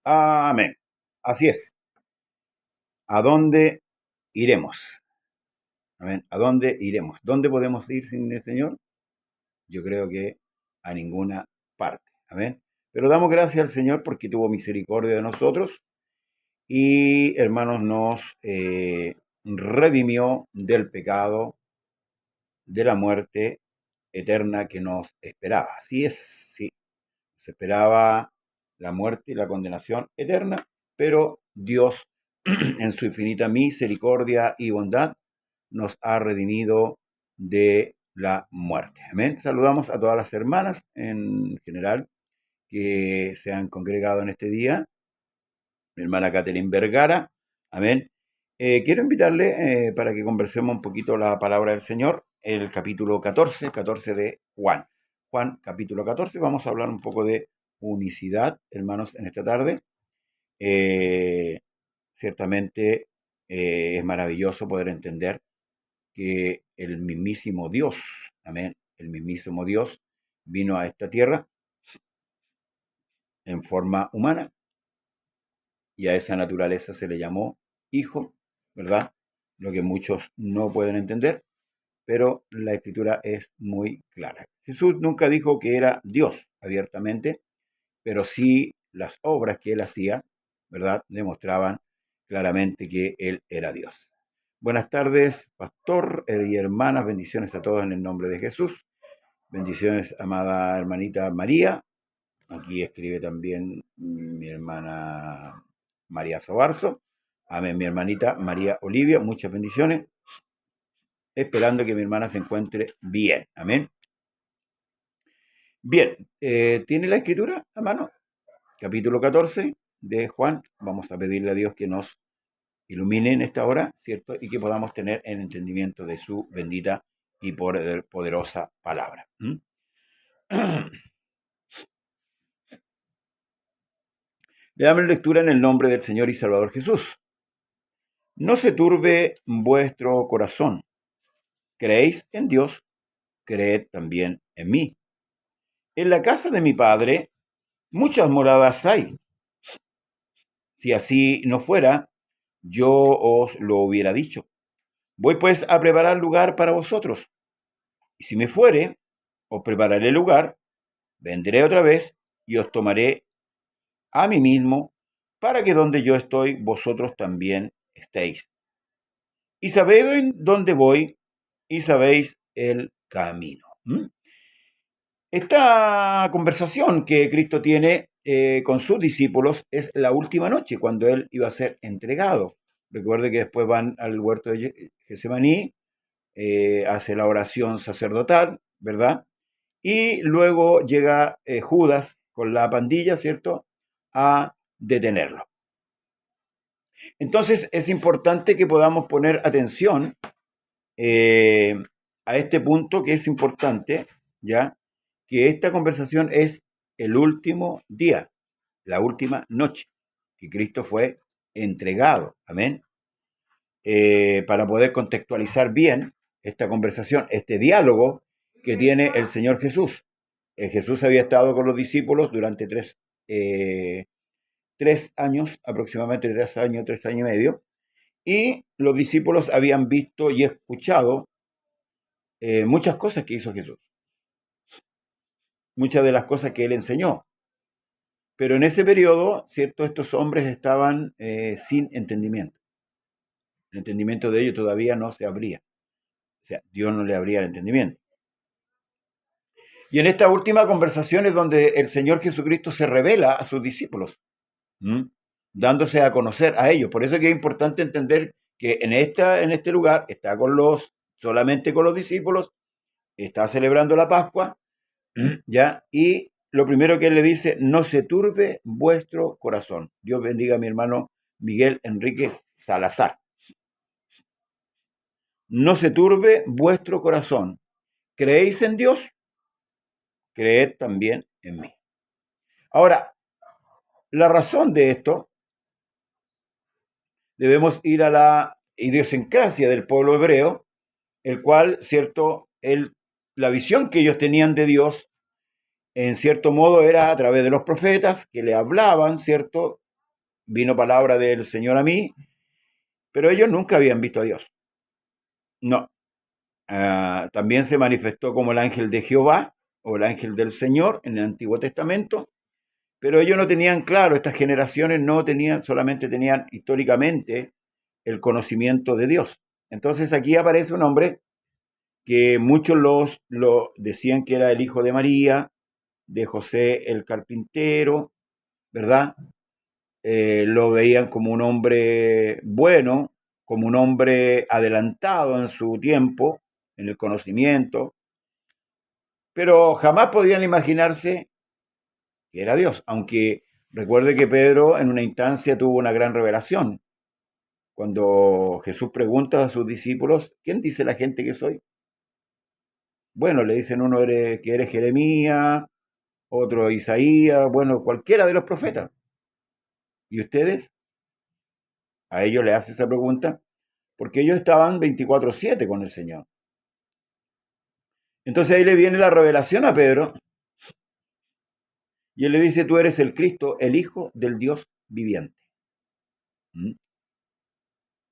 Amén. Así es. ¿A dónde iremos? Amén. ¿A dónde iremos? ¿Dónde podemos ir sin el Señor? Yo creo que a ninguna parte. Amén. Pero damos gracias al Señor porque tuvo misericordia de nosotros y, hermanos, nos redimió del pecado, de la muerte eterna que nos esperaba. Así es, sí. Se esperaba la muerte y la condenación eterna, pero Dios, en su infinita misericordia y bondad, nos ha redimido de la muerte. Amén. Saludamos a todas las hermanas en general que se han congregado en este día. Mi hermana Catherine Vergara. Amén. Quiero invitarle para que conversemos un poquito la palabra del Señor, el capítulo 14 de Juan. Juan, capítulo 14, vamos a hablar un poco de unicidad, hermanos, en esta tarde. Ciertamente es maravilloso poder entender que el mismísimo Dios, amén, el mismísimo Dios vino a esta tierra en forma humana y a esa naturaleza se le llamó hijo, ¿verdad? Lo que muchos no pueden entender, pero la escritura es muy clara. Jesús nunca dijo que era Dios abiertamente, pero sí las obras que él hacía, ¿verdad?, demostraban claramente que él era Dios. Buenas tardes, pastor y hermanas, bendiciones a todos en el nombre de Jesús. Bendiciones, amada hermanita María. Aquí escribe también mi hermana María Sobarzo. Amén, mi hermanita María Olivia. Muchas bendiciones. Esperando que mi hermana se encuentre bien. Amén. Bien, ¿tiene la escritura a mano? Capítulo 14 de Juan. Vamos a pedirle a Dios que nos ilumine en esta hora, ¿cierto? Y que podamos tener el entendimiento de su bendita y poderosa palabra. Le damos lectura en el nombre del Señor y Salvador Jesús. No se turbe vuestro corazón. Creéis en Dios, creed también en mí. En la casa de mi Padre muchas moradas hay. Si así no fuera, yo os lo hubiera dicho. Voy pues a preparar lugar para vosotros. Y si me fuere, os prepararé lugar, vendré otra vez y os tomaré a mí mismo, para que donde yo estoy, vosotros también estéis. Y sabéis dónde voy, y sabéis el camino. Esta conversación que Cristo tiene con sus discípulos es la última noche, cuando él iba a ser entregado. Recuerde que después van al huerto de Getsemaní, hace la oración sacerdotal, ¿verdad? Y luego llega Judas con la pandilla, ¿cierto?, a detenerlo. Entonces es importante que podamos poner atención a este punto, que es importante, ¿ya?, que esta conversación es el último día, la última noche, que Cristo fue entregado. Amén. Para poder contextualizar bien esta conversación, este diálogo que tiene el Señor Jesús. Jesús había estado con los discípulos durante 3 años, aproximadamente 3 años y medio, y los discípulos habían visto y escuchado muchas cosas que hizo Jesús, muchas de las cosas que él enseñó. Pero en ese periodo, ¿cierto?, estos hombres estaban sin entendimiento. El entendimiento de ellos todavía no se abría. O sea, Dios no le abría el entendimiento. Y en esta última conversación es donde el Señor Jesucristo se revela a sus discípulos, dándose a conocer a ellos. Por eso es que es importante entender que en este lugar está solamente con los discípulos, está celebrando la Pascua, ¿ya? Y lo primero que él le dice: no se turbe vuestro corazón. Dios bendiga a mi hermano Miguel Enríquez Salazar. no se turbe vuestro corazón. ¿Creéis en Dios? Creed también en mí. Ahora, la razón de esto, debemos ir a la idiosincrasia del pueblo hebreo, el cual, cierto, la visión que ellos tenían de Dios, en cierto modo, era a través de los profetas que le hablaban, cierto, vino palabra del Señor a mí, pero ellos nunca habían visto a Dios. No. También se manifestó como el ángel de Jehová o el ángel del Señor en el Antiguo Testamento, pero ellos no tenían claro, estas generaciones no tenían, solamente tenían históricamente el conocimiento de Dios. Entonces aquí aparece un hombre que muchos lo decían que era el hijo de María, de José el carpintero, ¿verdad? Lo veían como un hombre bueno, como un hombre adelantado en su tiempo, en el conocimiento, pero jamás podían imaginarse que era Dios, aunque recuerde que Pedro en una instancia tuvo una gran revelación. Cuando Jesús pregunta a sus discípulos, ¿quién dice la gente que soy? Bueno, le dicen uno que eres Jeremías, otro Isaías, bueno, cualquiera de los profetas. ¿Y ustedes? A ellos le hace esa pregunta, porque ellos estaban 24/7 con el Señor. Entonces ahí le viene la revelación a Pedro, y él le dice, tú eres el Cristo, el Hijo del Dios viviente. ¿Mm?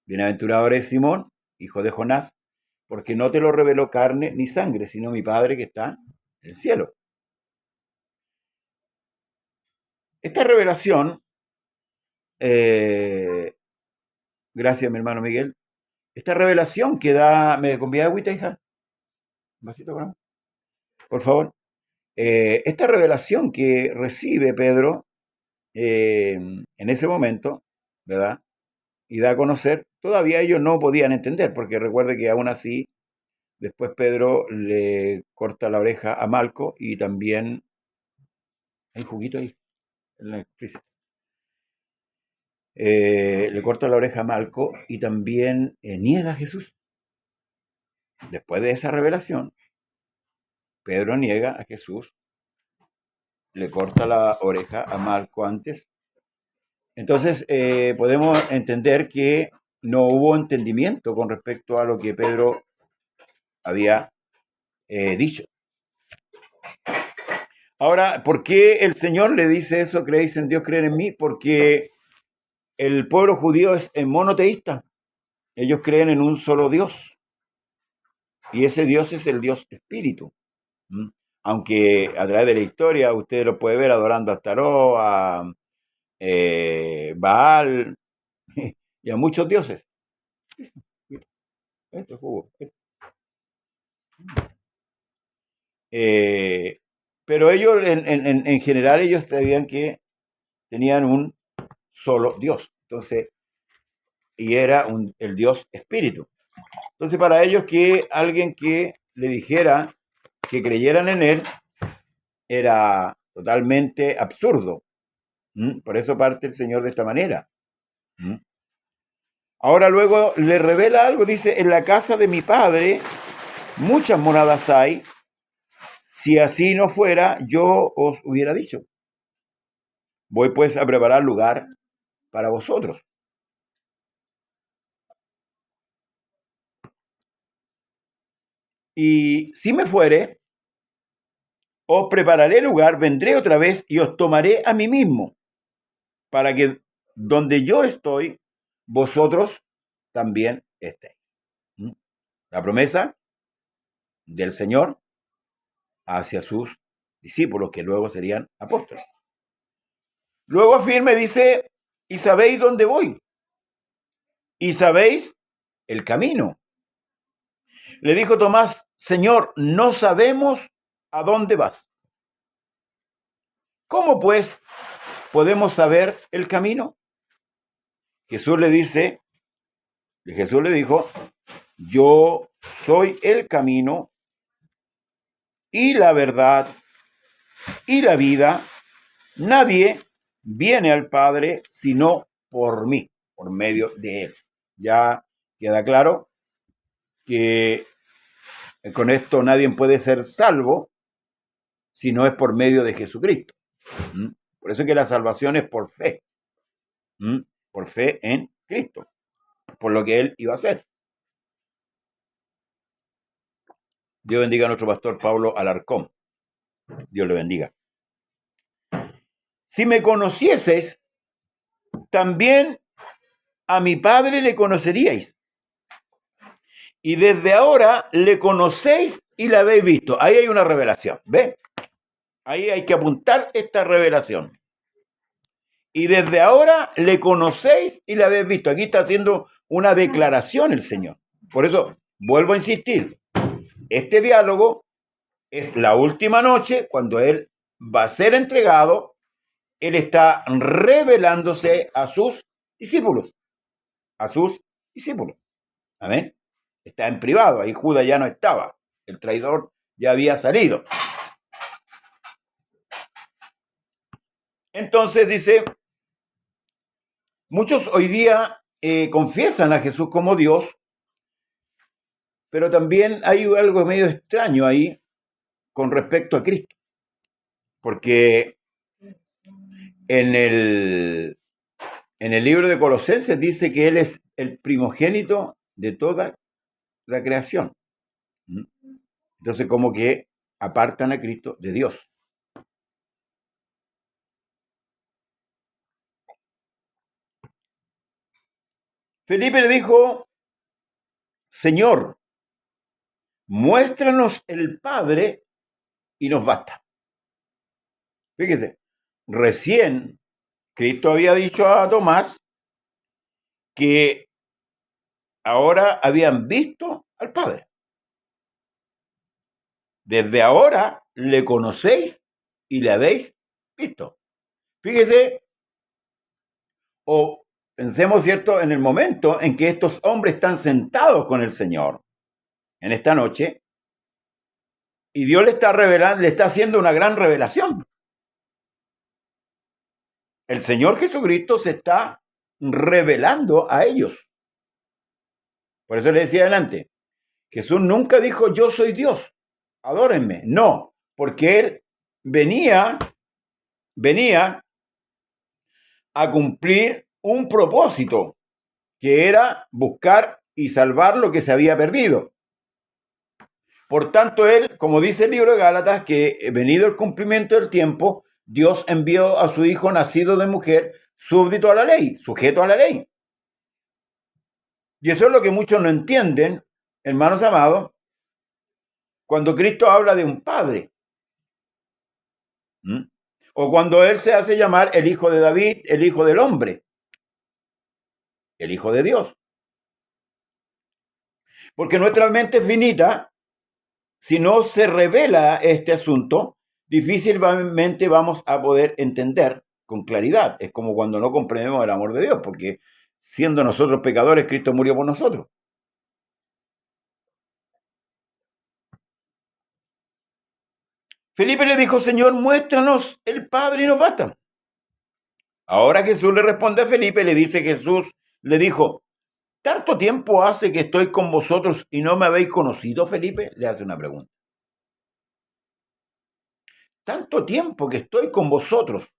Bienaventurado eres Simón, hijo de Jonás, porque no te lo reveló carne ni sangre, sino mi Padre que está en el cielo. Esta revelación, gracias mi hermano Miguel, esta revelación que da, ¿me convida agüita, hija? Un vasito con agua, por favor. Esta revelación que recibe Pedro en ese momento, ¿verdad? Y da a conocer, todavía ellos no podían entender, porque recuerde que aún así, después Pedro le corta la oreja a Malco y también, hay juguito ahí, en la crisis. Le corta la oreja a Malco y también niega a Jesús. Después de esa revelación, Pedro niega a Jesús, le corta la oreja a Malco antes. Entonces podemos entender que no hubo entendimiento con respecto a lo que Pedro había dicho. Ahora, ¿por qué el Señor le dice eso? ¿Creéis en Dios, creen en mí? Porque el pueblo judío es monoteísta. Ellos creen en un solo Dios. Y ese Dios es el Dios espíritu. ¿Mm? Aunque a través de la historia usted lo puede ver adorando a Tarot, a Baal y a muchos dioses. Esto es jugo. Pero ellos, en general, ellos sabían que tenían un solo Dios. Entonces, y era el Dios espíritu. Entonces, para ellos que alguien que le dijera que creyeran en él era totalmente absurdo. Por eso parte el Señor de esta manera. Ahora luego le revela algo, dice, en la casa de mi padre muchas moradas hay, si así no fuera, yo os hubiera dicho. Voy pues a preparar lugar para vosotros. Y si me fuere, os prepararé lugar, vendré otra vez y os tomaré a mí mismo, para que donde yo estoy, vosotros también estéis. La promesa del Señor hacia sus discípulos, que luego serían apóstoles. Luego afirma y dice, y sabéis dónde voy, y sabéis el camino. Le dijo Tomás, Señor, no sabemos a dónde vas. ¿Cómo pues podemos saber el camino? Jesús le dijo, yo soy el camino y la verdad y la vida. Nadie viene al Padre sino por mí, por medio de él. Ya queda claro que con esto nadie puede ser salvo si no es por medio de Jesucristo. Por eso es que la salvación es por fe. Por fe en Cristo, por lo que Él iba a hacer. Dios bendiga a nuestro pastor Pablo Alarcón. Dios le bendiga. Si me conocieseis, también a mi Padre le conoceríais. Y desde ahora le conocéis y la habéis visto. Ahí hay una revelación, ¿ves? Ahí hay que apuntar esta revelación. Y desde ahora le conocéis y la habéis visto. Aquí está haciendo una declaración el Señor. Por eso, vuelvo a insistir, este diálogo es la última noche cuando Él va a ser entregado. Él está revelándose a sus discípulos. A sus discípulos. Amén. Está en privado. Ahí Judas ya no estaba. El traidor ya había salido. Entonces dice, muchos hoy día confiesan a Jesús como Dios, pero también hay algo medio extraño ahí con respecto a Cristo. Porque en el libro de Colosenses dice que Él es el primogénito de toda la creación. Entonces como que apartan a Cristo de Dios. Felipe le dijo, Señor, muéstranos el Padre y nos basta. Fíjese, recién Cristo había dicho a Tomás que ahora habían visto al Padre. Desde ahora le conocéis y le habéis visto. Fíjese, o pensemos, ¿cierto?, en el momento en que estos hombres están sentados con el Señor en esta noche y Dios le está revelando, le está haciendo una gran revelación. El Señor Jesucristo se está revelando a ellos. Por eso le decía adelante, Jesús nunca dijo yo soy Dios, adórenme. No, porque Él venía a cumplir un propósito, que era buscar y salvar lo que se había perdido. Por tanto, Él, como dice el libro de Gálatas, que venido el cumplimiento del tiempo, Dios envió a su Hijo nacido de mujer, súbdito a la ley, sujeto a la ley. Y eso es lo que muchos no entienden, hermanos amados, cuando Cristo habla de un padre. O cuando Él se hace llamar el Hijo de David, el Hijo del hombre, el Hijo de Dios. Porque nuestra mente es finita. Si no se revela este asunto, difícilmente vamos a poder entender con claridad. Es como cuando no comprendemos el amor de Dios, porque siendo nosotros pecadores, Cristo murió por nosotros. Felipe le dijo, Señor, muéstranos el Padre y nos basta. Ahora Jesús le responde a Felipe, le dice Jesús, le dijo, ¿tanto tiempo hace que estoy con vosotros y no me habéis conocido, Felipe? Le hace una pregunta. Tanto tiempo que estoy con vosotros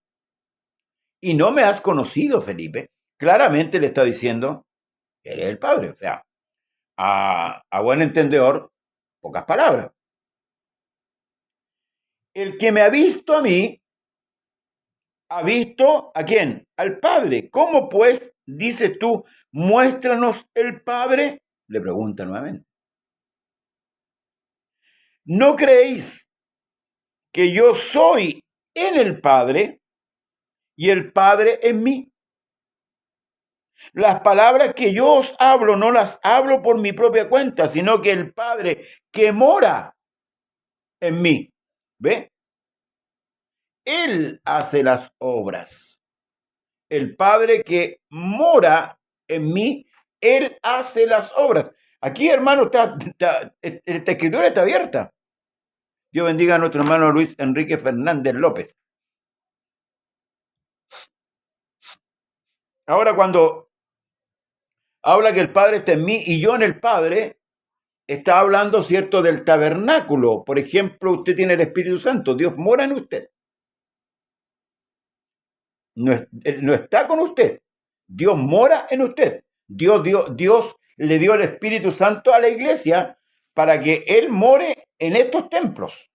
y no me has conocido, Felipe. Claramente le está diciendo, eres el Padre. O sea, a buen entendedor, pocas palabras. El que me ha visto a mí, ha visto ¿a quién? Al Padre. ¿Cómo pues, dices tú, muéstranos el Padre? Le pregunta nuevamente. ¿No creéis que yo soy en el Padre y el Padre en mí? Las palabras que yo os hablo no las hablo por mi propia cuenta, sino que el Padre que mora en mí, ¿ve? Él hace las obras. El Padre que mora en mí, Él hace las obras. Aquí, hermano, esta escritura está abierta. Dios bendiga a nuestro hermano Luis Enrique Fernández López. Ahora, cuando habla que el Padre está en mí y yo en el Padre, está hablando, ¿cierto?, del tabernáculo. Por ejemplo, usted tiene el Espíritu Santo, Dios mora en usted. No, no está con usted. Dios mora en usted. Dios le dio el Espíritu Santo a la iglesia para que Él more en estos templos.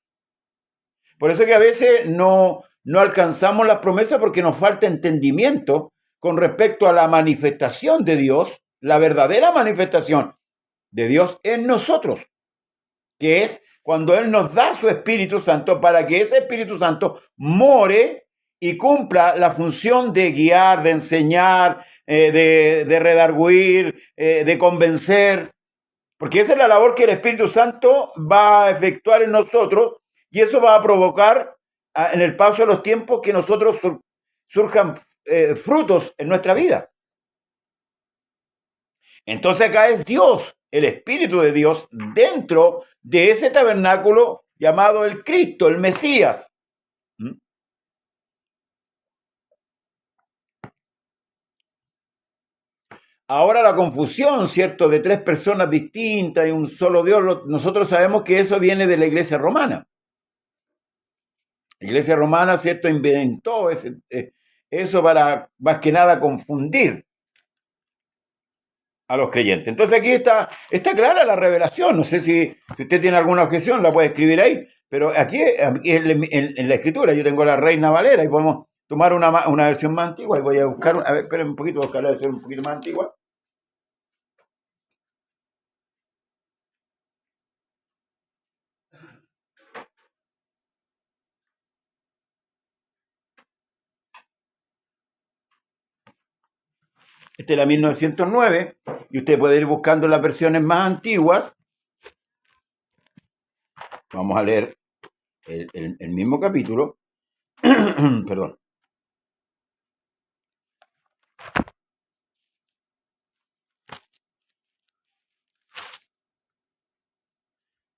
Por eso que a veces no alcanzamos las promesas porque nos falta entendimiento con respecto a la manifestación de Dios, la verdadera manifestación de Dios en nosotros, que es cuando Él nos da su Espíritu Santo para que ese Espíritu Santo more y cumpla la función de guiar, de enseñar, de redarguir, de convencer, porque esa es la labor que el Espíritu Santo va a efectuar en nosotros y eso va a provocar en el paso de los tiempos que nosotros surjan frutos en nuestra vida. Entonces acá es Dios, el Espíritu de Dios, dentro de ese tabernáculo llamado el Cristo, el Mesías. Ahora la confusión, ¿cierto?, de tres personas distintas y un solo Dios, nosotros sabemos que eso viene de la Iglesia romana. La Iglesia romana, ¿cierto?, inventó eso para más que nada confundir a los creyentes. Entonces aquí está clara la revelación. No sé si usted tiene alguna objeción, la puede escribir ahí, pero aquí en la escritura yo tengo la Reina Valera y podemos tomar una versión más antigua y voy a buscar, a ver, esperen un poquito, voy a buscar la versión un poquito más antigua. Esta es la 1909 y usted puede ir buscando las versiones más antiguas. Vamos a leer el mismo capítulo. Perdón.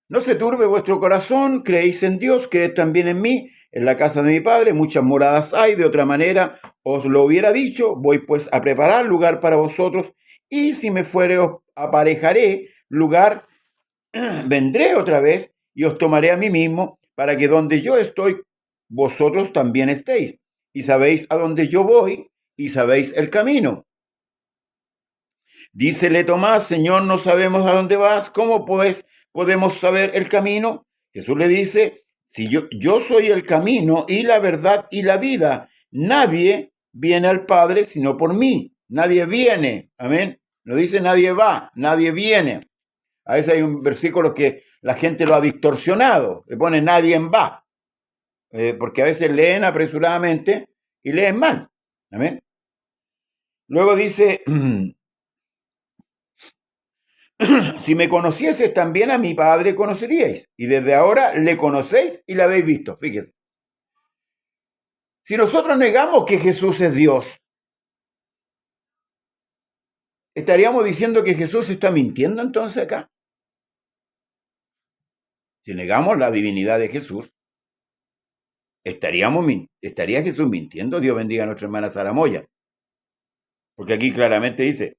No se turbe vuestro corazón, creéis en Dios, creed también en mí. En la casa de mi Padre muchas moradas hay, de otra manera os lo hubiera dicho. Voy pues a preparar lugar para vosotros, y si me fuere os aparejaré lugar, vendré otra vez y os tomaré a mí mismo, para que donde yo estoy, vosotros también estéis. Y sabéis a dónde yo voy, y sabéis el camino. Dícele Tomás: Señor, no sabemos a dónde vas, ¿cómo pues podemos saber el camino? Jesús le dice: si yo soy el camino y la verdad y la vida, nadie viene al Padre sino por mí. Nadie viene, amén. No dice nadie va, nadie viene. A veces hay un versículo que la gente lo ha distorsionado, le pone nadie va, porque a veces leen apresuradamente y leen mal, amén. Luego dice: si me conocieses, también a mi Padre conoceríais, y desde ahora le conocéis y le habéis visto. Fíjese. Si nosotros negamos que Jesús es Dios, ¿estaríamos diciendo que Jesús está mintiendo entonces acá? Si negamos la divinidad de Jesús, ¿estaría Jesús mintiendo? Dios bendiga a nuestra hermana Sara Moya. Porque aquí claramente dice: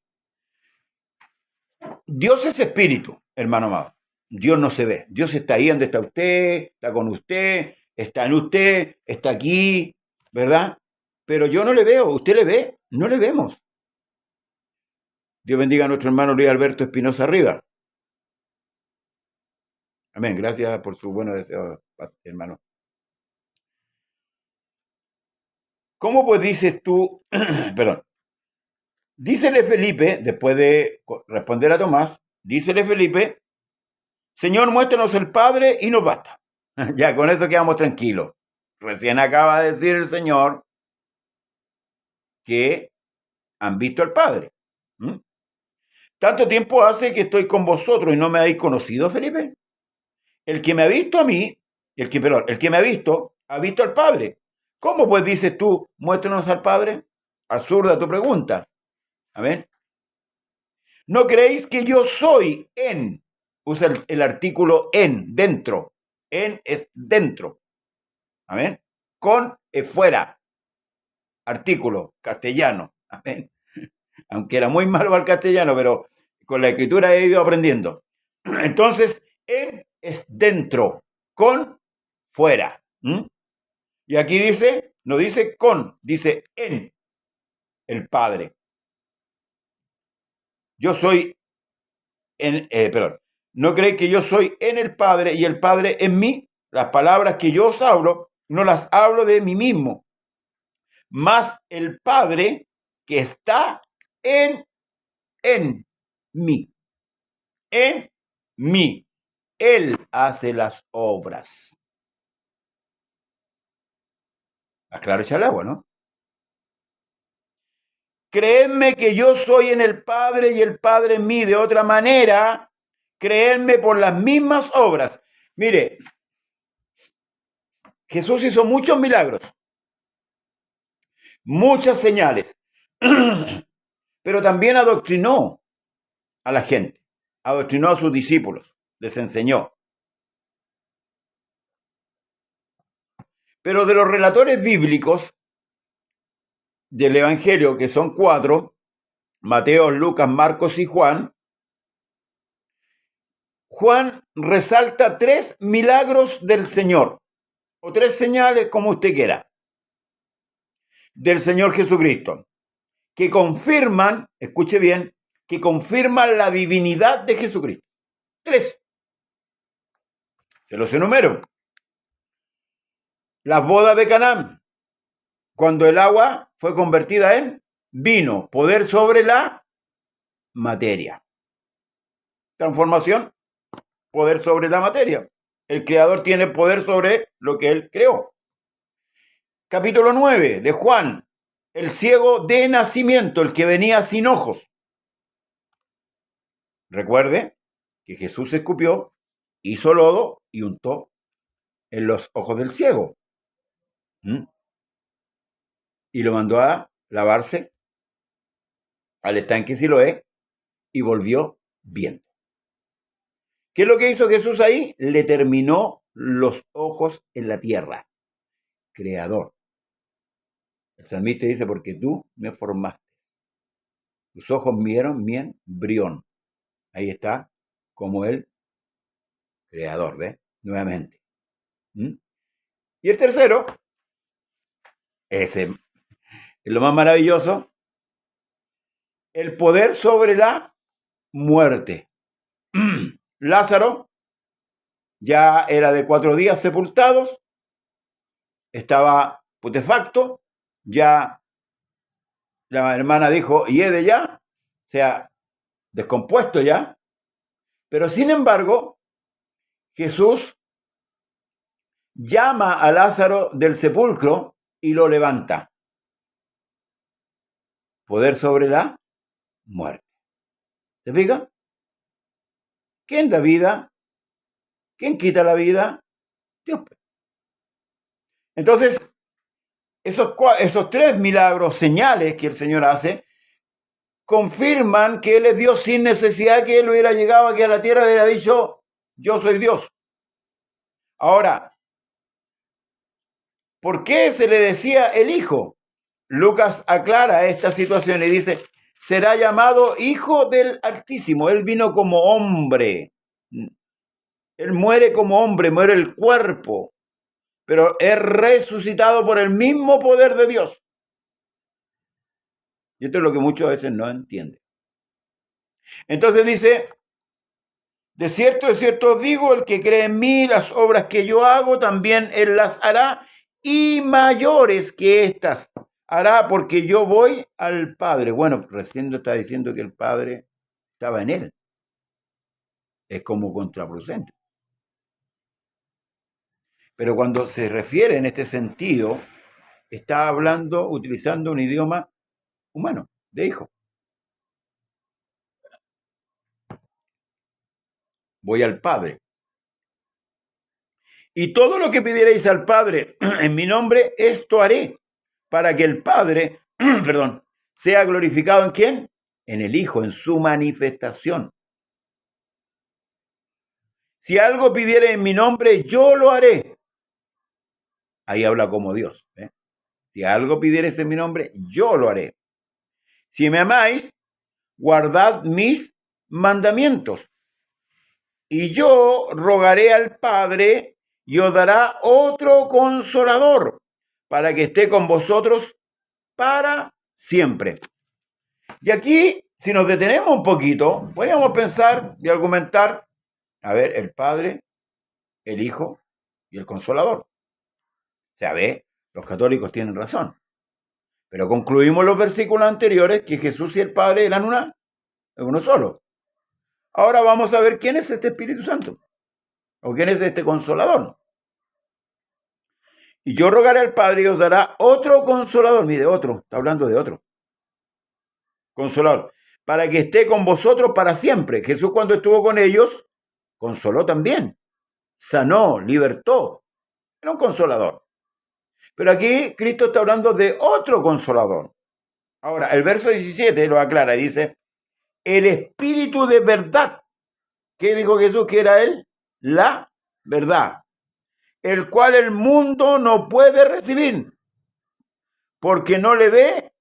Dios es espíritu, hermano amado. Dios no se ve. Dios está ahí donde está usted, está con usted, está en usted, está aquí, ¿verdad? Pero yo no le veo. ¿Usted le ve? No le vemos. Dios bendiga a nuestro hermano Luis Alberto Espinosa Arriba. Amén. Gracias por su buenos deseos, hermano. ¿Cómo pues dices tú? Perdón. Dícele Felipe, después de responder a Tomás, dícele Felipe: Señor, muéstranos el Padre y nos basta. Ya, con eso quedamos tranquilos. Recién acaba de decir el Señor que han visto al Padre. ¿Tanto tiempo hace que estoy con vosotros y no me habéis conocido, Felipe? El que me ha visto a mí, el que me ha visto al Padre. ¿Cómo pues dices tú, muéstranos al Padre? Absurda tu pregunta. Amén. ¿No creéis que yo soy en? Usa el artículo en, dentro. En es dentro. Amén. Con es fuera. Artículo, castellano. Amén. Aunque era muy malo al castellano, pero con la escritura he ido aprendiendo. Entonces, en es dentro, con, fuera. Y aquí dice, no dice con, dice en el Padre. Yo soy perdón, no creéis que yo soy en el Padre y el Padre en mí. Las palabras que yo os hablo, no las hablo de mí mismo, mas el Padre que está en mí, en mí. Él hace las obras. Aclaro echa el agua, ¿no? Creedme que yo soy en el Padre y el Padre en mí. De otra manera, creedme por las mismas obras. Mire, Jesús hizo muchos milagros, muchas señales, pero también adoctrinó a la gente, adoctrinó a sus discípulos, les enseñó. Pero de los relatores bíblicos del Evangelio, que son 4, Mateo, Lucas, Marcos y Juan, Juan resalta 3 milagros del Señor, o 3 señales, como usted quiera, del Señor Jesucristo, que confirman, escuche bien, que confirman la divinidad de Jesucristo. 3. Se los enumero. Las bodas de Canaán, cuando el agua fue convertida en vino, poder sobre la materia. Transformación, poder sobre la materia. El creador tiene poder sobre lo que él creó. Capítulo 9 de Juan, el ciego de nacimiento, el que venía sin ojos. Recuerde que Jesús escupió, hizo lodo y untó en los ojos del ciego. Y lo mandó a lavarse al estanque Siloé y volvió viendo. ¿Qué es lo que hizo Jesús ahí? Le terminó los ojos en la tierra. Creador. El salmista dice, porque tú me formaste. Tus ojos vieron mi embrión. Ahí está, como el creador, ¿ves? Nuevamente. Y el tercero, ese es lo más maravilloso, el poder sobre la muerte. Lázaro ya era de 4 días sepultados, estaba putefacto, ya la hermana dijo, hiede ya, o sea, descompuesto ya, pero sin embargo, Jesús llama a Lázaro del sepulcro y lo levanta. Poder sobre la muerte. ¿Se fija? ¿Quién da vida? ¿Quién quita la vida? Dios. Entonces, esos 3 milagros, señales que el Señor hace, confirman que Él es Dios sin necesidad que Él hubiera llegado aquí a la tierra y hubiera dicho, yo soy Dios. Ahora, ¿por qué se le decía el Hijo? Lucas aclara esta situación y dice, será llamado Hijo del Altísimo. Él vino como hombre. Él muere como hombre, muere el cuerpo, pero es resucitado por el mismo poder de Dios. Y esto es lo que muchas veces no entienden. Entonces dice, de cierto os digo, el que cree en mí, las obras que yo hago, también él las hará, y mayores que estas hará, porque yo voy al Padre. Bueno, recién está diciendo que el Padre estaba en él. Es como contraproducente. Pero cuando se refiere en este sentido, está hablando, utilizando un idioma humano, de hijo. Voy al Padre. Y todo lo que pidierais al Padre en mi nombre, esto haré, para que el Padre, perdón, sea glorificado ¿en quién? En el Hijo, en su manifestación. Si algo pidiere en mi nombre, yo lo haré. Ahí habla como Dios. Si algo pidieres en mi nombre, yo lo haré. Si me amáis, guardad mis mandamientos. Y yo rogaré al Padre y os dará otro consolador para que esté con vosotros para siempre. Y aquí, si nos detenemos un poquito, podríamos pensar y argumentar, a ver, el Padre, el Hijo y el Consolador. O sea, ve, los católicos tienen razón. Pero concluimos los versículos anteriores que Jesús y el Padre eran uno solo. Ahora vamos a ver quién es este Espíritu Santo. ¿O quién es este Consolador? Y yo rogaré al Padre y os dará otro Consolador. Mire, otro, está hablando de otro. Consolador. Para que esté con vosotros para siempre. Jesús cuando estuvo con ellos, consoló también. Sanó, libertó. Era un consolador. Pero aquí Cristo está hablando de otro consolador. Ahora, el verso 17 lo aclara y dice, el Espíritu de verdad. ¿Qué dijo Jesús que era él? La verdad. El cual el mundo no puede recibir, porque no le ve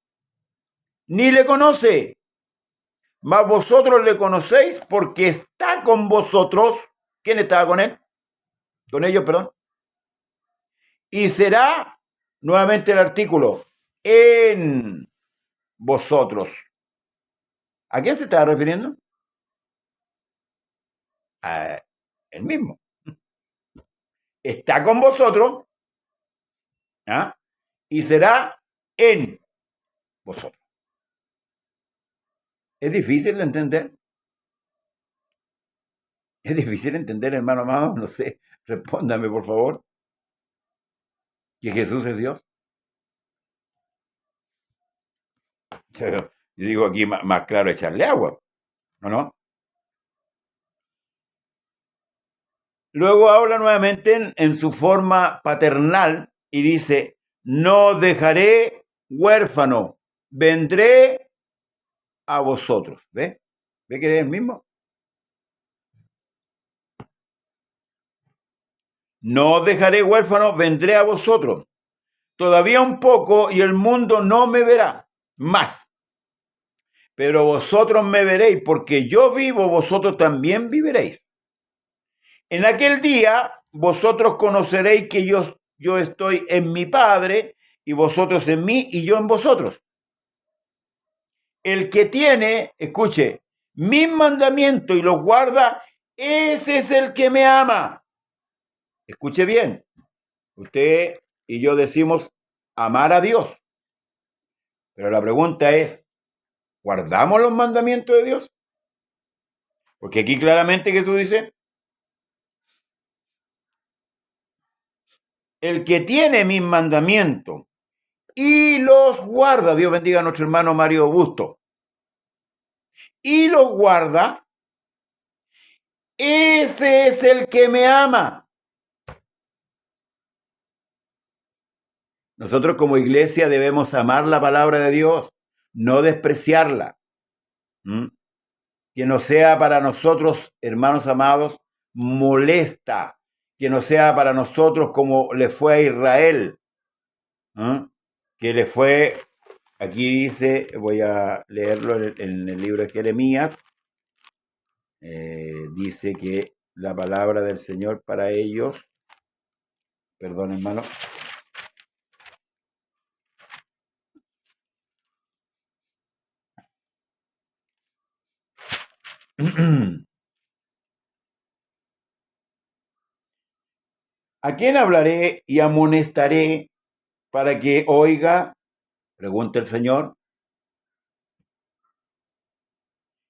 ni le conoce. Mas vosotros le conocéis porque está con vosotros. ¿Quién estaba con él? Con ellos, perdón. Y será, nuevamente el artículo, en vosotros. ¿A quién se estaba refiriendo? A él mismo. Está con vosotros, ¿ah? Y será en vosotros. ¿Es difícil de entender? ¿Es difícil entender, hermano amado? No sé. Respóndame, por favor. ¿Que Jesús es Dios? Yo digo aquí más claro echarle agua, ¿o no? Luego habla nuevamente en su forma paternal y dice, no dejaré huérfano, vendré a vosotros. ¿Ve? ¿Ve que es el mismo? No dejaré huérfano, vendré a vosotros. Todavía un poco y el mundo no me verá más. Pero vosotros me veréis, porque yo vivo, vosotros también viviréis. En aquel día vosotros conoceréis que yo estoy en mi Padre, y vosotros en mí, y yo en vosotros. El que tiene, escuche, mis mandamientos y los guarda, ese es el que me ama. Escuche bien, usted y yo decimos amar a Dios. Pero la pregunta es, ¿guardamos los mandamientos de Dios? Porque aquí claramente Jesús dice, el que tiene mis mandamientos y los guarda, Dios bendiga a nuestro hermano Mario Augusto, y los guarda, ese es el que me ama. Nosotros como iglesia debemos amar la palabra de Dios, no despreciarla. Que no sea para nosotros, hermanos amados, molesta, que no sea para nosotros como le fue a Israel, que le fue, aquí dice, voy a leerlo en el libro de Jeremías, dice que la palabra del Señor para ellos, perdón hermano, ¿a quién hablaré y amonestaré para que oiga? Pregunta el Señor.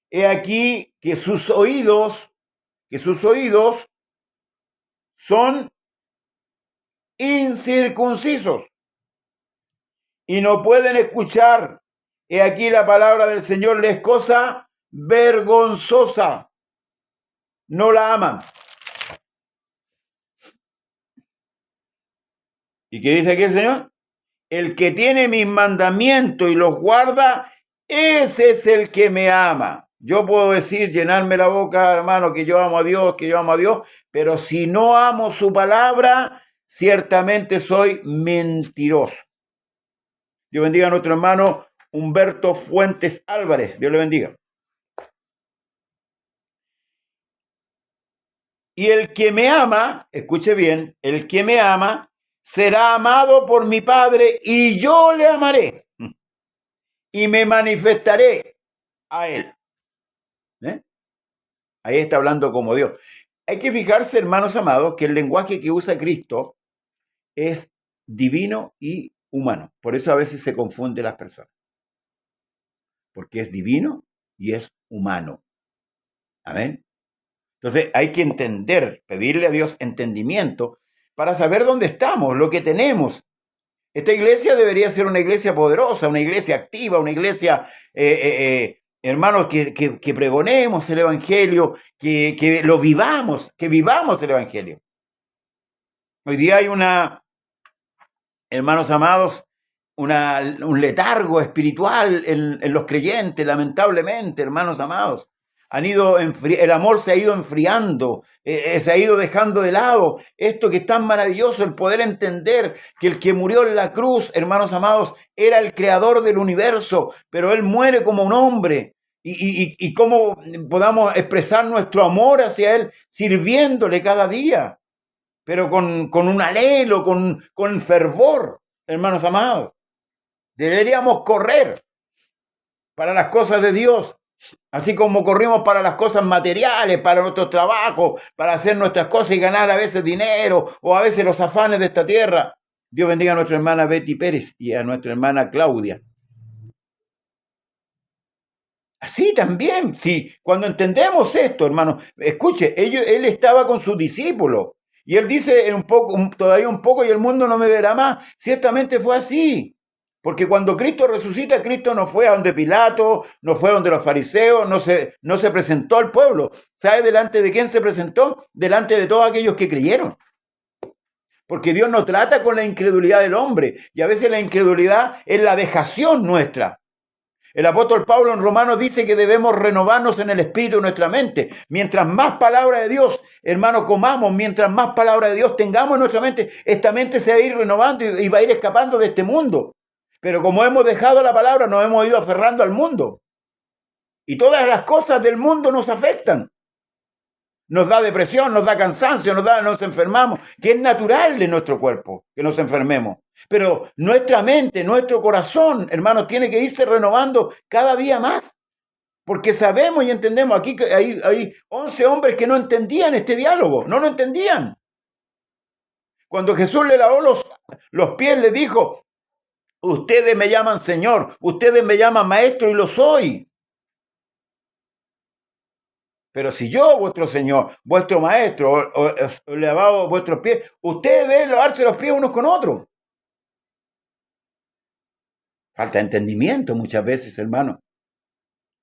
He aquí que sus oídos son incircuncisos y no pueden escuchar. He aquí la palabra del Señor les es cosa vergonzosa. No la aman. ¿Y qué dice aquí el Señor? El que tiene mis mandamientos y los guarda, ese es el que me ama. Yo puedo decir, llenarme la boca, hermano, que yo amo a Dios, pero si no amo su palabra, ciertamente soy mentiroso. Dios bendiga a nuestro hermano Humberto Fuentes Álvarez. Dios le bendiga. Y el que me ama, escuche bien, el que me ama será amado por mi Padre y yo le amaré y me manifestaré a él. ¿Eh? Ahí está hablando como Dios. Hay que fijarse, hermanos amados, que el lenguaje que usa Cristo es divino y humano. Por eso a veces se confunde las personas. Porque es divino y es humano. Amén. Entonces hay que entender, pedirle a Dios entendimiento para saber dónde estamos, lo que tenemos. Esta iglesia debería ser una iglesia poderosa, una iglesia activa, una iglesia, hermanos, que pregonemos el Evangelio, que lo vivamos, que vivamos el Evangelio. Hoy día hay hermanos amados, un letargo espiritual en los creyentes, lamentablemente, hermanos amados. El amor se ha ido enfriando, se ha ido dejando de lado. Esto que es tan maravilloso, el poder entender que el que murió en la cruz, hermanos amados, era el creador del universo, pero él muere como un hombre. Y cómo podamos expresar nuestro amor hacia él sirviéndole cada día, pero con un anhelo, con fervor, hermanos amados. Deberíamos correr para las cosas de Dios, así como corrimos para las cosas materiales, para nuestros trabajos, para hacer nuestras cosas y ganar a veces dinero o a veces los afanes de esta tierra. Dios bendiga a nuestra hermana Betty Pérez y a nuestra hermana Claudia. Así también, sí, cuando entendemos esto, hermano, escuche, él estaba con sus discípulos y él dice todavía un poco y el mundo no me verá más. Ciertamente fue así. Porque cuando Cristo resucita, Cristo no fue a donde Pilato, no fue a donde los fariseos, no se presentó al pueblo. ¿Sabe delante de quién se presentó? Delante de todos aquellos que creyeron. Porque Dios no trata con la incredulidad del hombre. Y a veces la incredulidad es la dejación nuestra. El apóstol Pablo en Romanos dice que debemos renovarnos en el espíritu de nuestra mente. Mientras más palabra de Dios, hermano, comamos, mientras más palabra de Dios tengamos en nuestra mente, esta mente se va a ir renovando y va a ir escapando de este mundo. Pero como hemos dejado la palabra, nos hemos ido aferrando al mundo. Y todas las cosas del mundo nos afectan. Nos da depresión, nos da cansancio, nos enfermamos, que es natural de nuestro cuerpo que nos enfermemos. Pero nuestra mente, nuestro corazón, hermanos, tiene que irse renovando cada día más. Porque sabemos y entendemos, aquí hay 11 hombres que no entendían este diálogo, no lo entendían. Cuando Jesús le lavó los pies, le dijo: ustedes me llaman Señor, ustedes me llaman Maestro y lo soy. Pero si yo, vuestro Señor, vuestro Maestro, os he lavado vuestros pies, ustedes deben lavarse los pies unos con otros. Falta entendimiento muchas veces, hermano.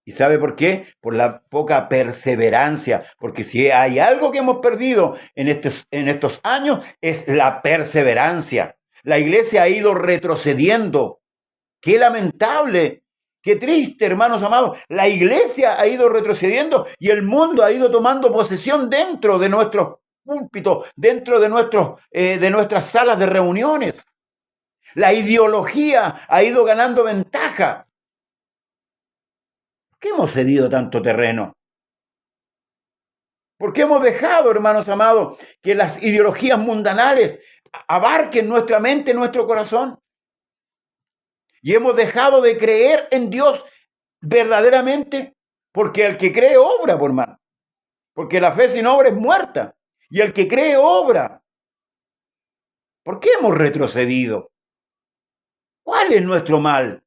¿Y sabe por qué? Por la poca perseverancia. Porque si hay algo que hemos perdido en estos años es la perseverancia. La iglesia ha ido retrocediendo. Qué lamentable, qué triste, hermanos amados. La iglesia ha ido retrocediendo y el mundo ha ido tomando posesión dentro de nuestros púlpitos, dentro de nuestras salas de reuniones. La ideología ha ido ganando ventaja. ¿Por qué hemos cedido tanto terreno? ¿Por qué hemos dejado, hermanos amados, que las ideologías mundanales abarquen nuestra mente, nuestro corazón? Y hemos dejado de creer en Dios verdaderamente, porque el que cree obra, por hermano. Porque la fe sin obra es muerta. Y el que cree obra. ¿Por qué hemos retrocedido? ¿Cuál es nuestro mal?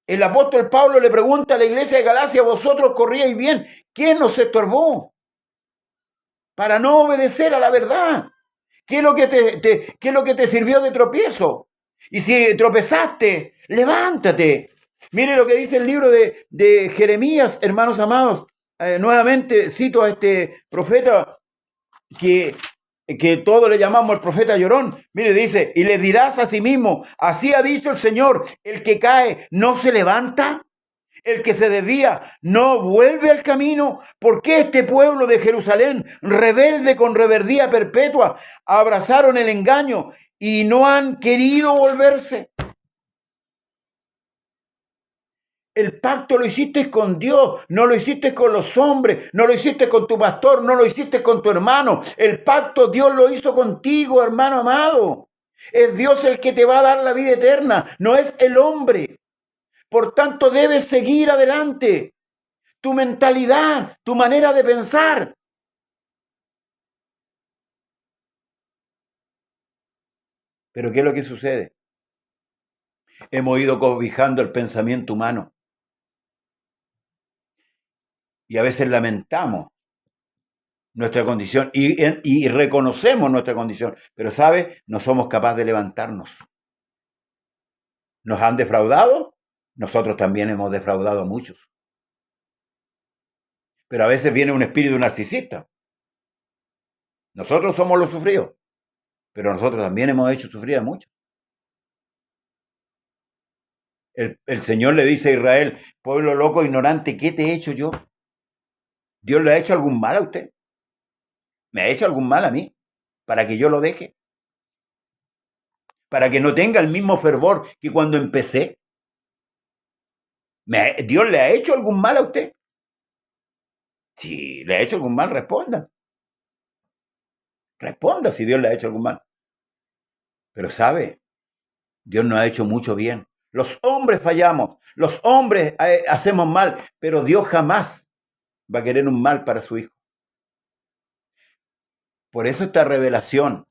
El apóstol Pablo le pregunta a la iglesia de Galacia: vosotros corríais bien, ¿quién nos estorbó? Para no obedecer a la verdad. ¿Qué es lo que te sirvió de tropiezo? Y si tropezaste, levántate. Mire lo que dice el libro de Jeremías, hermanos amados. Nuevamente cito a este profeta que todos le llamamos el profeta llorón. Mire, dice: y le dirás a sí mismo, así ha dicho el Señor, el que cae no se levanta, el que se desvía no vuelve al camino. ¿Por qué este pueblo de Jerusalén, rebelde con reverdía perpetua, abrazaron el engaño y no han querido volverse? El pacto lo hiciste con Dios, no lo hiciste con los hombres, no lo hiciste con tu pastor, no lo hiciste con tu hermano. El pacto Dios lo hizo contigo, hermano amado. Es Dios el que te va a dar la vida eterna, no es el hombre. Por tanto, debes seguir adelante. Tu mentalidad, tu manera de pensar. Pero ¿qué es lo que sucede? Hemos ido cobijando el pensamiento humano y a veces lamentamos nuestra condición y reconocemos nuestra condición, pero ¿sabe? No somos capaces de levantarnos. ¿Nos han defraudado? Nosotros también hemos defraudado a muchos. Pero a veces viene un espíritu narcisista. Nosotros somos los sufridos, pero nosotros también hemos hecho sufrir a muchos. El Señor le dice a Israel, pueblo loco, ignorante, ¿qué te he hecho yo? ¿Dios le ha hecho algún mal a usted? ¿Me ha hecho algún mal a mí? ¿Para que yo lo deje? ¿Para que no tenga el mismo fervor que cuando empecé? ¿Dios le ha hecho algún mal a usted? Si le ha hecho algún mal, responda. Responda si Dios le ha hecho algún mal. Pero sabe, Dios nos ha hecho mucho bien. Los hombres fallamos, los hombres hacemos mal, pero Dios jamás va a querer un mal para su hijo. Por eso esta revelación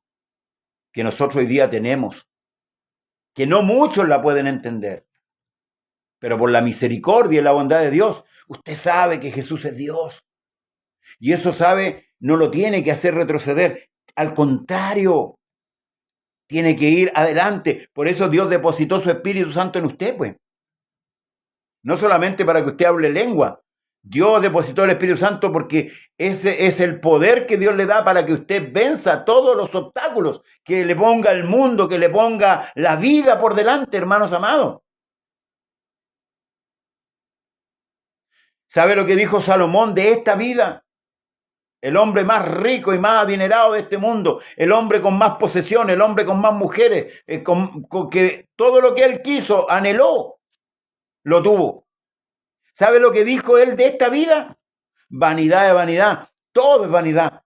que nosotros hoy día tenemos, que no muchos la pueden entender, pero por la misericordia y la bondad de Dios, usted sabe que Jesús es Dios. Y eso sabe, no lo tiene que hacer retroceder. Al contrario, tiene que ir adelante. Por eso Dios depositó su Espíritu Santo en usted, pues. No solamente para que usted hable lengua. Dios depositó el Espíritu Santo porque ese es el poder que Dios le da para que usted venza todos los obstáculos, que le ponga el mundo, que le ponga la vida por delante, hermanos amados. ¿Sabe lo que dijo Salomón de esta vida? El hombre más rico y más adinerado de este mundo, el hombre con más posesión, el hombre con más mujeres, con que todo lo que él quiso, anheló, lo tuvo. ¿Sabe lo que dijo él de esta vida? Vanidad de vanidad, todo es vanidad.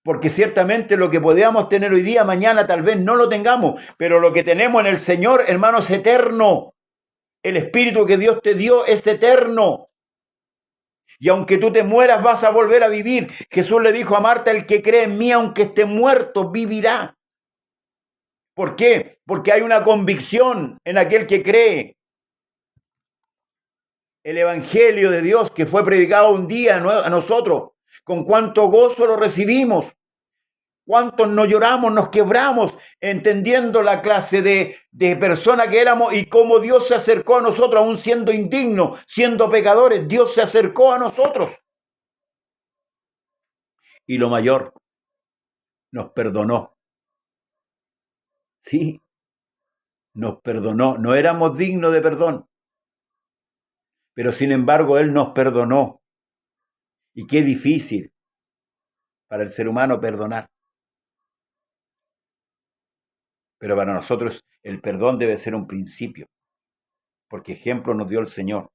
Porque ciertamente lo que podíamos tener hoy día, mañana tal vez no lo tengamos, pero lo que tenemos en el Señor, hermano, es eterno. El Espíritu que Dios te dio es eterno. Y aunque tú te mueras, vas a volver a vivir. Jesús le dijo a Marta, el que cree en mí, aunque esté muerto, vivirá. ¿Por qué? Porque hay una convicción en aquel que cree. El Evangelio de Dios que fue predicado un día a nosotros, con cuánto gozo lo recibimos. ¿Cuántos nos lloramos, nos quebramos, entendiendo la clase de persona que éramos y cómo Dios se acercó a nosotros, aún siendo indignos, siendo pecadores? Dios se acercó a nosotros. Y lo mayor, nos perdonó. Sí, nos perdonó. No éramos dignos de perdón, pero sin embargo Él nos perdonó. Y qué difícil para el ser humano perdonar. Pero para nosotros el perdón debe ser un principio, porque ejemplo nos dio el Señor.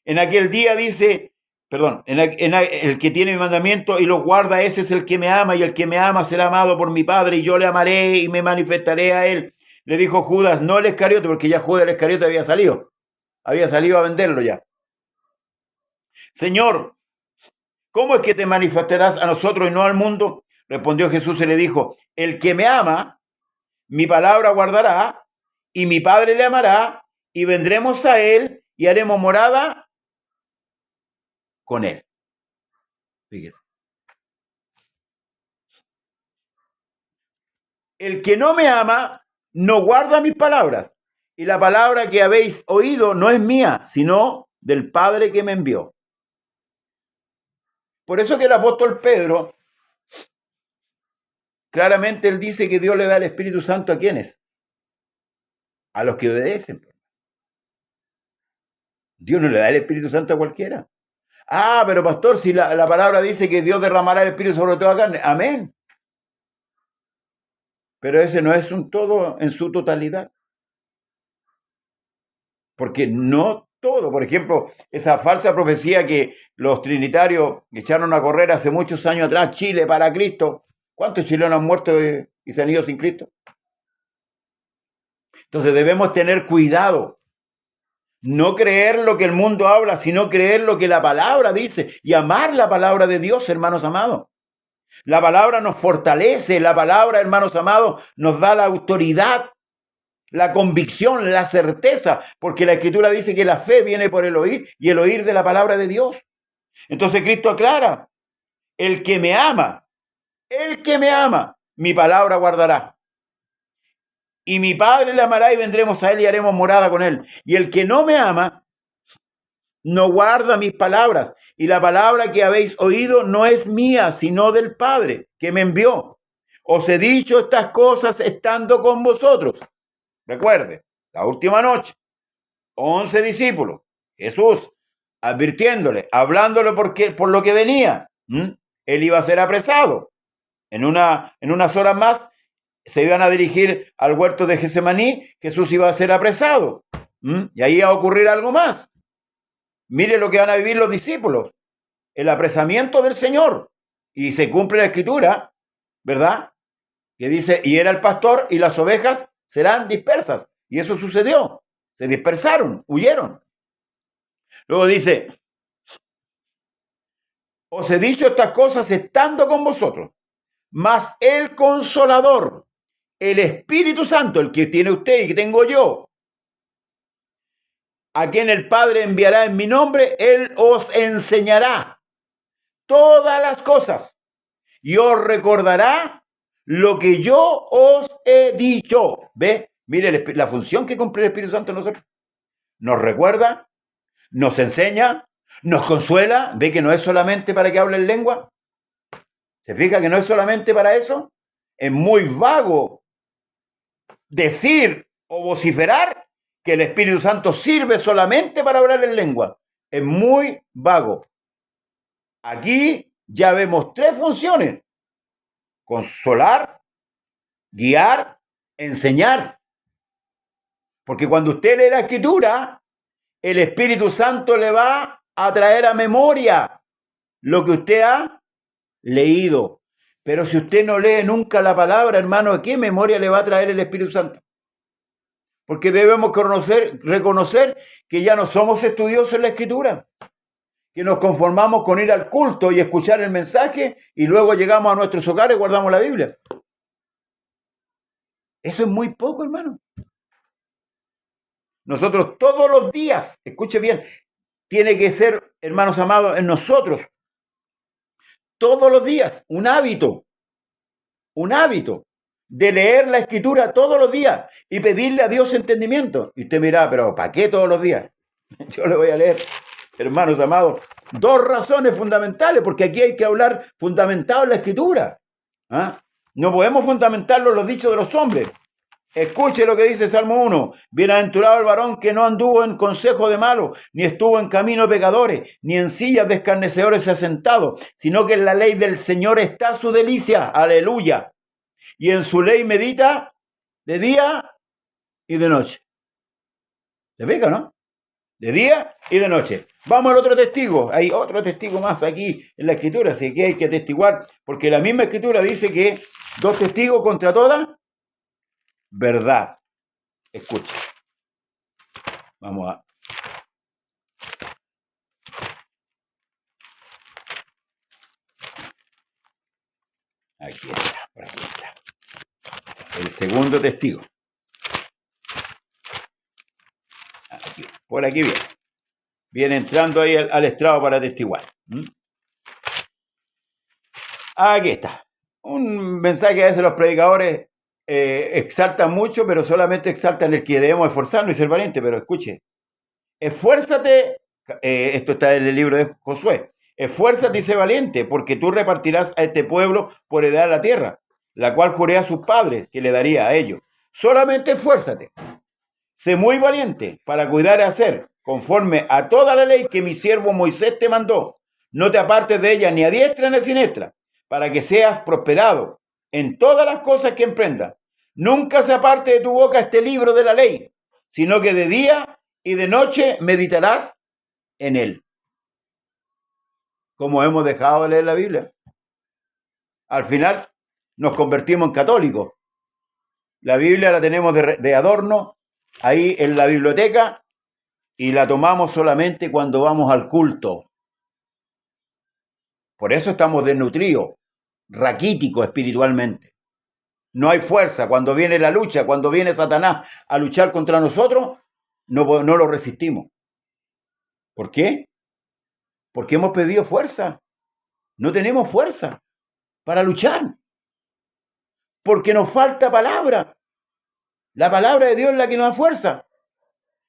En aquel día dice, el que tiene mi mandamiento y lo guarda, ese es el que me ama, y el que me ama será amado por mi Padre, y yo le amaré y me manifestaré a él. Le dijo Judas, no el Iscariote, porque ya Judas el Iscariote había salido a venderlo ya. Señor, ¿cómo es que te manifestarás a nosotros y no al mundo? Respondió Jesús y le dijo, el que me ama, mi palabra guardará, y mi Padre le amará, y vendremos a él y haremos morada con él. Fíjese. El que no me ama, no guarda mis palabras. Y la palabra que habéis oído no es mía, sino del Padre que me envió. Por eso que el apóstol Pedro, claramente él dice que Dios le da el Espíritu Santo ¿a quiénes? A los que obedecen. Dios no le da el Espíritu Santo a cualquiera. Ah, pero pastor, si la palabra dice que Dios derramará el Espíritu sobre toda carne. Amén. Pero ese no es un todo en su totalidad. Porque no todo, por ejemplo, esa falsa profecía que los trinitarios echaron a correr hace muchos años atrás, Chile para Cristo. ¿Cuántos chilenos han muerto y se han ido sin Cristo? Entonces debemos tener cuidado. No creer lo que el mundo habla, sino creer lo que la palabra dice y amar la palabra de Dios, hermanos amados. La palabra nos fortalece, la palabra, hermanos amados, nos da la autoridad, la convicción, la certeza, porque la Escritura dice que la fe viene por el oír y el oír de la palabra de Dios. Entonces Cristo aclara, el que me ama, mi palabra guardará. Y mi Padre le amará y vendremos a él y haremos morada con él. Y el que no me ama, no guarda mis palabras. Y la palabra que habéis oído no es mía, sino del Padre que me envió. Os he dicho estas cosas estando con vosotros. Recuerde, la última noche, 11 discípulos, Jesús advirtiéndole, hablándole por lo que venía. Él iba a ser apresado. En unas horas más se iban a dirigir al huerto de Getsemaní, Jesús iba a ser apresado. Y ahí iba a ocurrir algo más. Mire lo que van a vivir los discípulos, el apresamiento del Señor. Y se cumple la Escritura, ¿verdad? Que dice, y era el pastor y las ovejas serán dispersas. Y eso sucedió. Se dispersaron, huyeron. Luego dice, os he dicho estas cosas estando con vosotros, mas el Consolador, el Espíritu Santo, el que tiene usted y que tengo yo, a quien el Padre enviará en mi nombre, Él os enseñará todas las cosas y os recordará lo que yo os he dicho. ¿Ve? Mire la función que cumple el Espíritu Santo en nosotros. Nos recuerda, nos enseña, nos consuela. ¿Ve que no es solamente para que hable en lengua? ¿Se fija que no es solamente para eso? Es muy vago decir o vociferar que el Espíritu Santo sirve solamente para hablar en lengua. Es muy vago. Aquí ya vemos 3 funciones: consolar, guiar, enseñar. Porque cuando usted lee la Escritura, el Espíritu Santo le va a traer a memoria lo que usted ha leído. Pero si usted no lee nunca la palabra, hermano, ¿qué memoria le va a traer el Espíritu Santo? Porque debemos reconocer que ya no somos estudiosos en la Escritura, que nos conformamos con ir al culto y escuchar el mensaje y luego llegamos a nuestros hogares y guardamos la Biblia. Eso es muy poco, hermano. Nosotros todos los días, escuche bien, tiene que ser, hermanos amados, en nosotros, todos los días, un hábito de leer la Escritura todos los días y pedirle a Dios entendimiento. Y usted mirá, pero ¿para qué todos los días? Yo le voy a leer, hermanos amados, 2 razones fundamentales, porque aquí hay que hablar fundamentado en la Escritura. No podemos fundamentarlo en los dichos de los hombres. Escuche lo que dice Salmo 1. Bienaventurado el varón que no anduvo en consejo de malos, ni estuvo en camino de pecadores, ni en sillas de escarnecedores se ha sentado, sino que en la ley del Señor está su delicia. Aleluya. Y en su ley medita de día y de noche. ¿Se fija, no? De día y de noche. Vamos al otro testigo. Hay otro testigo más aquí en la Escritura, así que hay que atestiguar, porque la misma Escritura dice que 2 testigos contra toda verdad. Escucha. Vamos a... Aquí está, por aquí está. El segundo testigo. Aquí, por aquí viene. Viene entrando ahí al estrado para testiguar. Aquí está. Un mensaje que a veces los predicadores exaltan mucho, pero solamente exaltan el que debemos esforzarnos y ser valientes. Pero escuche, esfuérzate, esto está en el libro de Josué, esfuérzate y sé valiente, porque tú repartirás a este pueblo por heredad la tierra, la cual juré a sus padres que le daría a ellos. Solamente esfuérzate, sé muy valiente para cuidar y hacer conforme a toda la ley que mi siervo Moisés te mandó. No te apartes de ella ni a diestra ni a siniestra, para que seas prosperado en todas las cosas que emprendas. Nunca se aparte de tu boca este libro de la ley, sino que de día y de noche meditarás en él. Como hemos dejado de leer la Biblia. Al final nos convertimos en católicos. La Biblia la tenemos de adorno ahí en la biblioteca y la tomamos solamente cuando vamos al culto. Por eso estamos desnutridos, raquíticos espiritualmente. No hay fuerza. Cuando viene la lucha, cuando viene Satanás a luchar contra nosotros, no lo resistimos. ¿Por qué? Porque hemos pedido fuerza. No tenemos fuerza para luchar. Porque nos falta palabra. La palabra de Dios es la que nos da fuerza.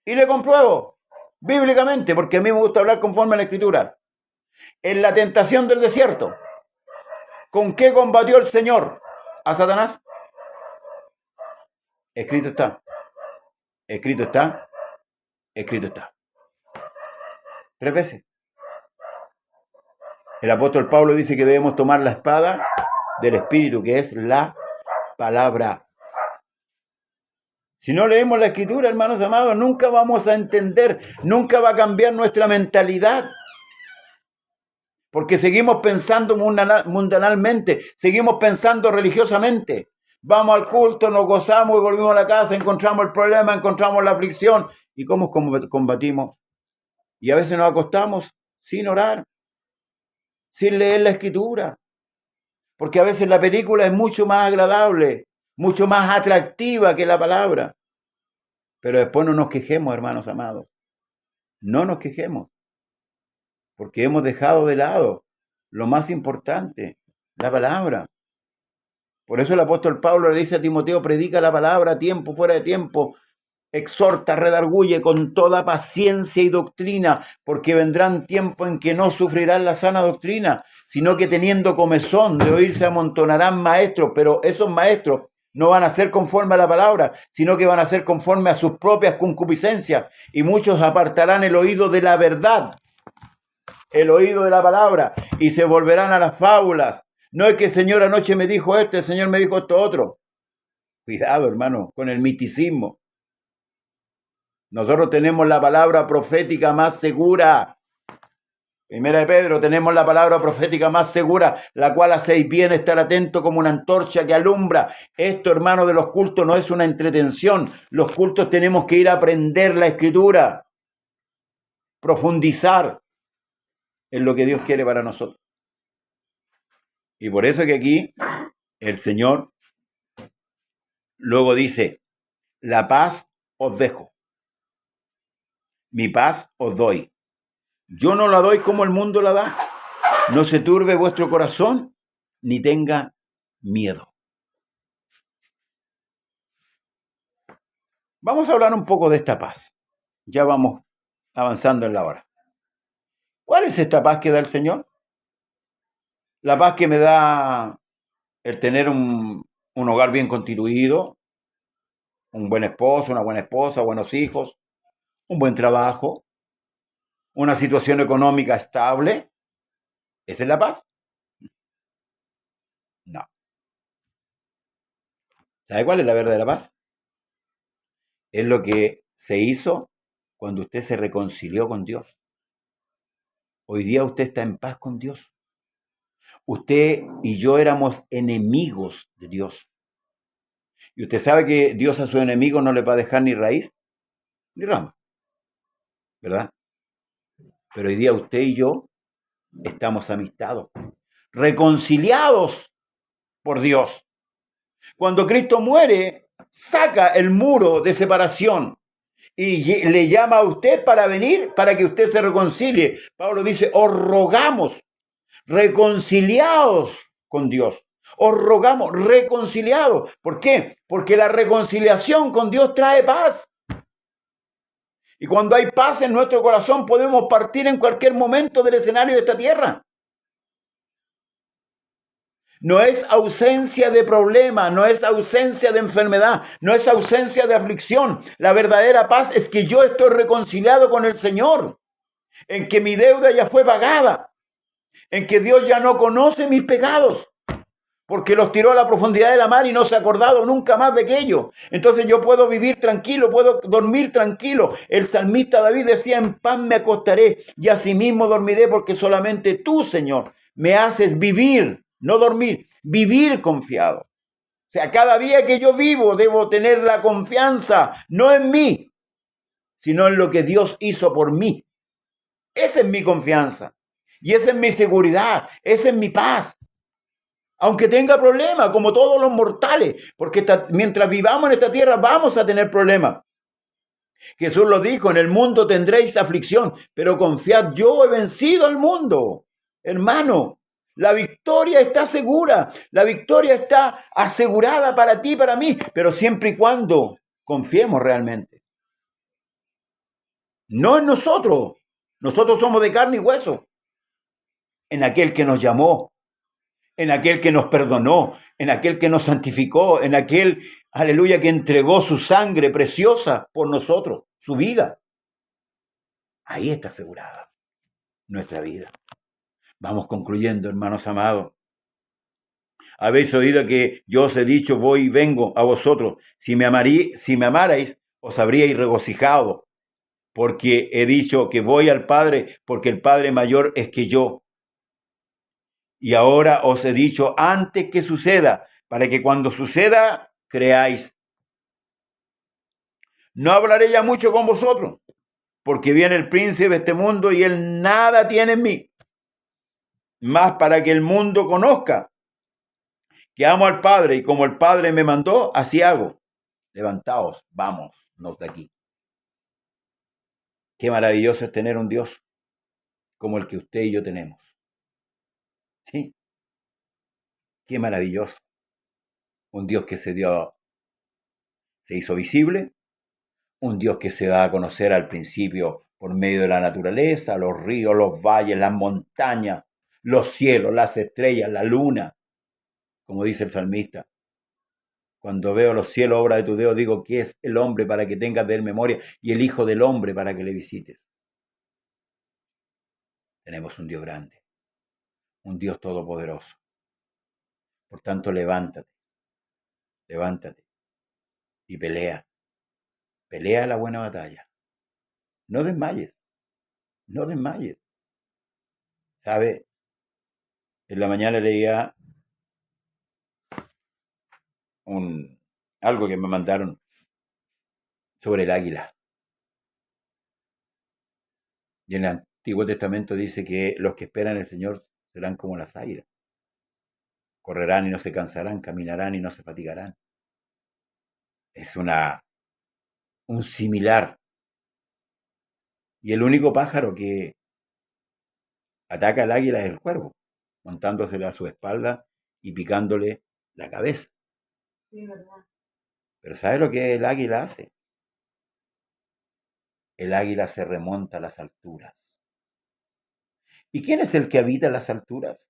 Y le compruebo bíblicamente, porque a mí me gusta hablar conforme a la Escritura. En la tentación del desierto, ¿con qué combatió el Señor a Satanás? Escrito está. Escrito está. Escrito está. 3 veces. El apóstol Pablo dice que debemos tomar la espada del Espíritu, que es la palabra. Si no leemos la Escritura, hermanos amados, nunca vamos a entender, nunca va a cambiar nuestra mentalidad. Porque seguimos pensando mundanalmente, seguimos pensando religiosamente. Vamos al culto, nos gozamos y volvimos a la casa, encontramos el problema, encontramos la aflicción. ¿Y cómo combatimos? Y a veces nos acostamos sin orar, sin leer la Escritura. Porque a veces la película es mucho más agradable, mucho más atractiva que la palabra. Pero después no nos quejemos, hermanos amados. No nos quejemos. Porque hemos dejado de lado lo más importante, la palabra. Por eso el apóstol Pablo le dice a Timoteo, predica la palabra a tiempo, fuera de tiempo, exhorta, redarguye con toda paciencia y doctrina, porque vendrán tiempos en que no sufrirán la sana doctrina, sino que teniendo comezón de oír se amontonarán maestros, pero esos maestros no van a ser conforme a la palabra, sino que van a ser conforme a sus propias concupiscencias, y muchos apartarán el oído de la verdad, el oído de la palabra, y se volverán a las fábulas. No es que el Señor anoche me dijo esto, el Señor me dijo esto otro. Cuidado, hermano, con el miticismo. Nosotros tenemos la palabra profética más segura. Primera de Pedro, tenemos la palabra profética más segura, la cual hacéis bien estar atento como una antorcha que alumbra. Esto, hermano, de los cultos no es una entretención. Los cultos tenemos que ir a aprender la Escritura, profundizar en lo que Dios quiere para nosotros. Y por eso que aquí el Señor luego dice, la paz os dejo, mi paz os doy. Yo no la doy como el mundo la da. No se turbe vuestro corazón, ni tenga miedo. Vamos a hablar un poco de esta paz. Ya vamos avanzando en la hora. ¿Cuál es esta paz que da el Señor? La paz que me da el tener un hogar bien constituido, un buen esposo, una buena esposa, buenos hijos, un buen trabajo, una situación económica estable. ¿Esa es la paz? No. ¿Sabe cuál es la verdadera paz? Es lo que se hizo cuando usted se reconcilió con Dios. Hoy día usted está en paz con Dios. Usted y yo éramos enemigos de Dios. Y usted sabe que Dios a su enemigo no le va a dejar ni raíz ni rama, ¿verdad? Pero hoy día usted y yo estamos amistados, reconciliados por Dios. Cuando Cristo muere, saca el muro de separación y le llama a usted para venir, para que usted se reconcilie. Pablo dice, os rogamos, reconciliados con Dios. Os rogamos, reconciliados. ¿Por qué? Porque la reconciliación con Dios trae paz. Y cuando hay paz en nuestro corazón, podemos partir en cualquier momento del escenario de esta tierra. No es ausencia de problema, no es ausencia de enfermedad, no es ausencia de aflicción. La verdadera paz es que yo estoy reconciliado con el Señor, en que mi deuda ya fue pagada, en que Dios ya no conoce mis pecados. porque los tiró a la profundidad de la mar y no se ha acordado nunca más de aquello. Entonces yo puedo vivir tranquilo, puedo dormir tranquilo. El salmista David decía, en paz me acostaré y asimismo dormiré, porque solamente tú, Señor, me haces vivir, no dormir, vivir confiado. O sea, cada día que yo vivo debo tener la confianza, no en mí, sino en lo que Dios hizo por mí. Esa es mi confianza. Y esa es mi seguridad, esa es mi paz. Aunque tenga problemas, como todos los mortales, porque mientras vivamos en esta tierra vamos a tener problemas. Jesús lo dijo, en el mundo tendréis aflicción, pero confiad, yo he vencido al mundo. Hermano, la victoria está segura, la victoria está asegurada para ti y para mí, pero siempre y cuando confiemos realmente. No en nosotros, nosotros somos de carne y hueso, en aquel que nos llamó, en aquel que nos perdonó, en aquel que nos santificó, en aquel, aleluya, que entregó su sangre preciosa por nosotros, su vida. Ahí está asegurada nuestra vida. Vamos concluyendo, hermanos amados. Habéis oído que yo os he dicho, voy y vengo a vosotros. Si me amarais, os habríais regocijado, porque he dicho que voy al Padre, porque el Padre mayor es que yo. Y ahora os he dicho antes que suceda, para que cuando suceda, creáis. No hablaré ya mucho con vosotros, porque viene el príncipe de este mundo y él nada tiene en mí. Más para que el mundo conozca que amo al Padre, y como el Padre me mandó, así hago. Levantaos, vámonos de aquí. Qué maravilloso es tener un Dios como el que usted y yo tenemos. Sí, qué maravilloso. Un Dios que se hizo visible, un Dios que se da a conocer al principio por medio de la naturaleza, los ríos, los valles, las montañas, los cielos, las estrellas, la luna, como dice el salmista. Cuando veo los cielos, obra de tu dedo, digo, ¿qué es el hombre para que tengas de él memoria? Y el Hijo del Hombre para que le visites. Tenemos un Dios grande, un Dios todopoderoso. Por tanto, levántate y pelea. Pelea la buena batalla. No desmayes, no desmayes. ¿Sabe? En la mañana leía algo que me mandaron sobre el águila. Y en el Antiguo Testamento dice que los que esperan en el Señor serán como las águilas. Correrán y no se cansarán, caminarán y no se fatigarán. Es un similar. Y el único pájaro que ataca al águila es el cuervo, montándosele a su espalda y picándole la cabeza. Sí, verdad. Pero ¿sabe lo que el águila hace? El águila se remonta a las alturas. ¿Y quién es el que habita en las alturas?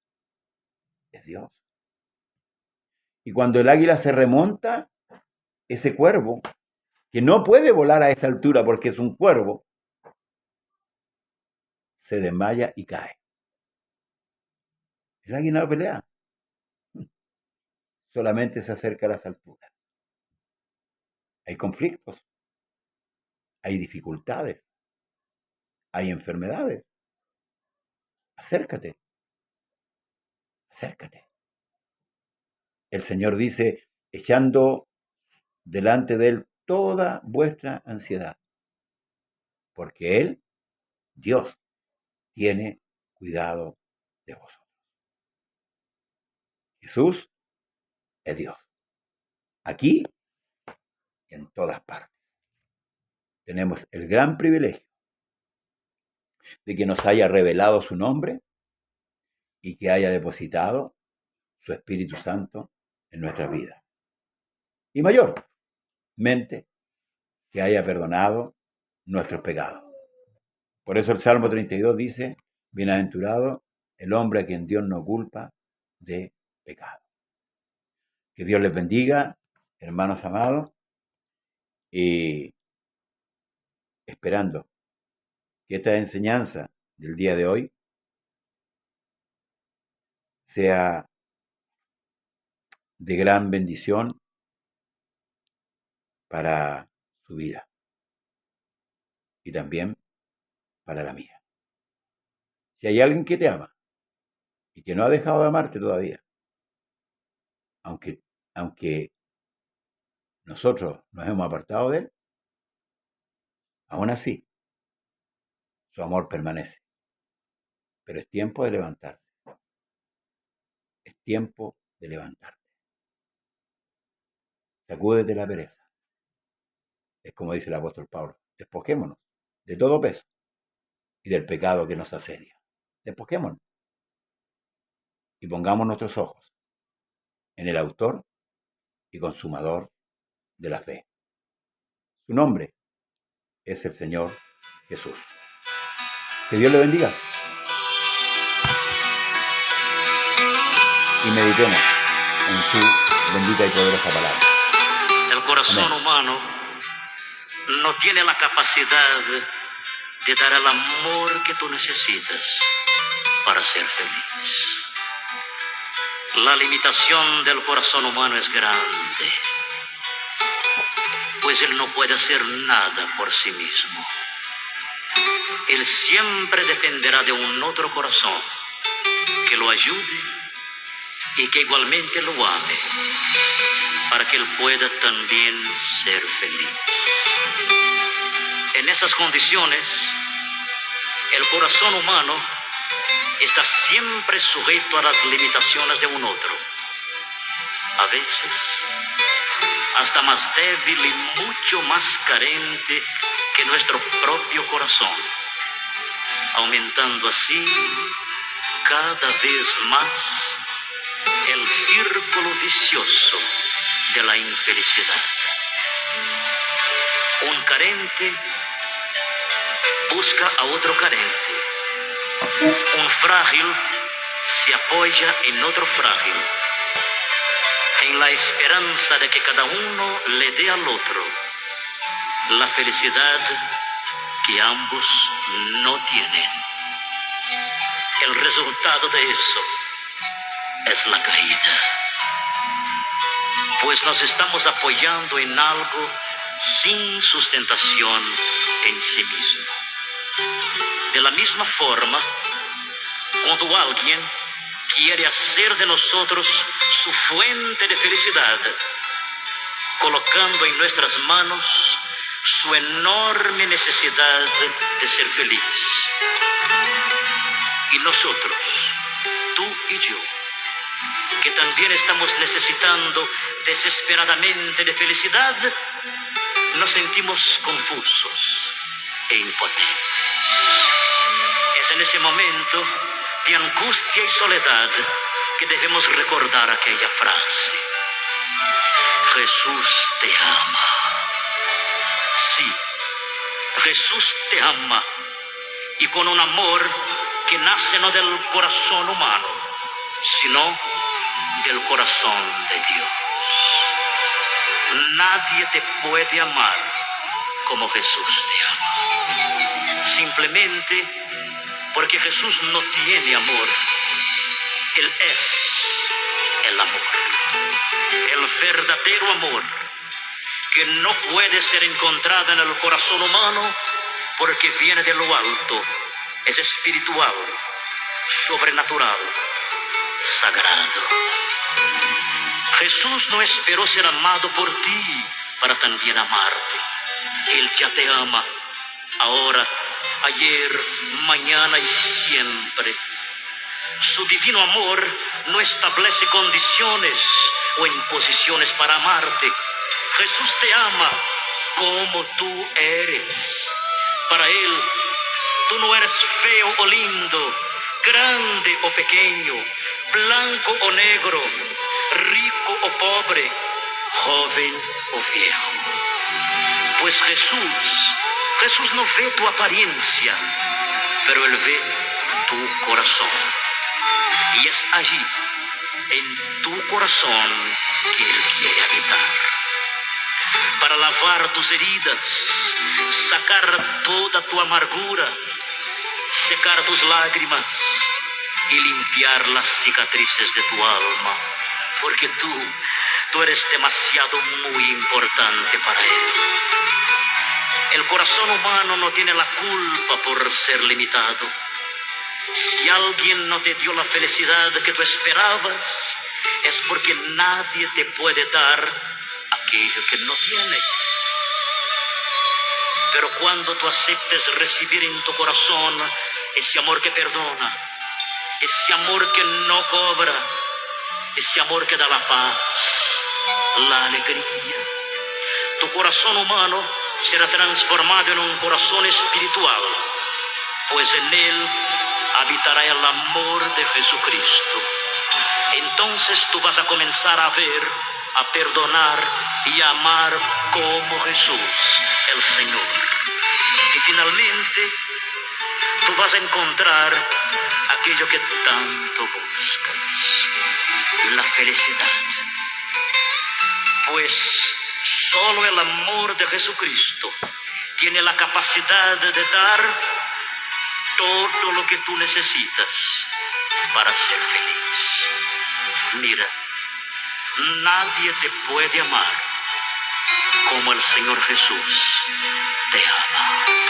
Es Dios. Y cuando el águila se remonta, ese cuervo, que no puede volar a esa altura porque es un cuervo, se desmaya y cae. El águila no pelea, solamente se acerca a las alturas. Hay conflictos, hay dificultades, hay enfermedades. Acércate, acércate. El Señor dice, echando delante de Él toda vuestra ansiedad, porque Él, Dios, tiene cuidado de vosotros. Jesús es Dios, aquí y en todas partes. Tenemos el gran privilegio de que nos haya revelado su nombre y que haya depositado su Espíritu Santo en nuestras vidas. Y mayormente, que haya perdonado nuestros pecados. Por eso el Salmo 32 dice, bienaventurado el hombre a quien Dios no culpa de pecado. Que Dios les bendiga, hermanos amados, y esperando que esta enseñanza del día de hoy sea de gran bendición para su vida y también para la mía. Si hay alguien que te ama y que no ha dejado de amarte todavía, aunque nosotros nos hemos apartado de él, aún así su amor permanece. Pero es tiempo de levantarse. Es tiempo de levantarte. Sacúdete la pereza. Es como dice el apóstol Pablo. Despojémonos de todo peso y del pecado que nos asedia. Despojémonos y pongamos nuestros ojos en el autor y consumador de la fe. Su nombre es el Señor Jesús. Que Dios le bendiga. Y meditemos en su bendita y poderosa palabra. El corazón humano no tiene la capacidad de dar el amor que tú necesitas para ser feliz. La limitación del corazón humano es grande, pues él no puede hacer nada por sí mismo. Él siempre dependerá de un otro corazón que lo ayude y que igualmente lo ame, para que él pueda también ser feliz. En esas condiciones, el corazón humano está siempre sujeto a las limitaciones de un otro, a veces hasta más débil y mucho más carente que nuestro propio corazón, aumentando así cada vez más el círculo vicioso de la infelicidad. Un carente busca a otro carente. Un frágil se apoya en otro frágil, en la esperanza de que cada uno le dé al otro la felicidad que ambos no tienen. El resultado de eso es la caída, pues nos estamos apoyando en algo sin sustentación en sí mismo. De la misma forma, cuando alguien quiere hacer de nosotros su fuente de felicidad, colocando en nuestras manos su enorme necesidad de ser feliz. Y nosotros, tú y yo, que también estamos necesitando desesperadamente de felicidad, nos sentimos confusos e impotentes. Es en ese momento de angustia y soledad que debemos recordar aquella frase: Jesús te ama. Sí, Jesús te ama, y con un amor que nace no del corazón humano, sino del corazón de Dios. Nadie te puede amar como Jesús te ama. Simplemente porque Jesús no tiene amor. Él es el amor. El verdadero amor, que no puede ser encontrado en el corazón humano porque viene de lo alto, es espiritual, sobrenatural, sagrado. Jesús no esperó ser amado por ti para también amarte. Él ya te ama, ahora, ayer, mañana y siempre. Su divino amor no establece condiciones o imposiciones para amarte. Jesús te ama como tú eres. Para Él, tú no eres feo o lindo, grande o pequeño, blanco o negro, rico o pobre, joven o viejo. Pues Jesús no ve tu apariencia, pero Él ve tu corazón. Y es allí, en tu corazón, que Él quiere habitar. Para lavar tus heridas, sacar toda tu amargura, secar tus lágrimas y limpiar las cicatrices de tu alma. porque tú eres demasiado muy importante para Él. El corazón humano no tiene la culpa por ser limitado. Si alguien no te dio la felicidad que tú esperabas, es porque nadie te puede dar aquello que no tiene. Pero cuando tú aceptes recibir en tu corazón ese amor que perdona, ese amor que no cobra, ese amor que da la paz, la alegría, tu corazón humano será transformado en un corazón espiritual, pues en él habitará el amor de Jesucristo. Entonces tú vas a comenzar a ver, a perdonar y a amar como Jesús, el Señor. Y finalmente tú vas a encontrar aquello que tanto buscas, la felicidad. Pues solo el amor de Jesucristo tiene la capacidad de dar todo lo que tú necesitas para ser feliz. Mira, nadie te puede amar como el Señor Jesús te ama.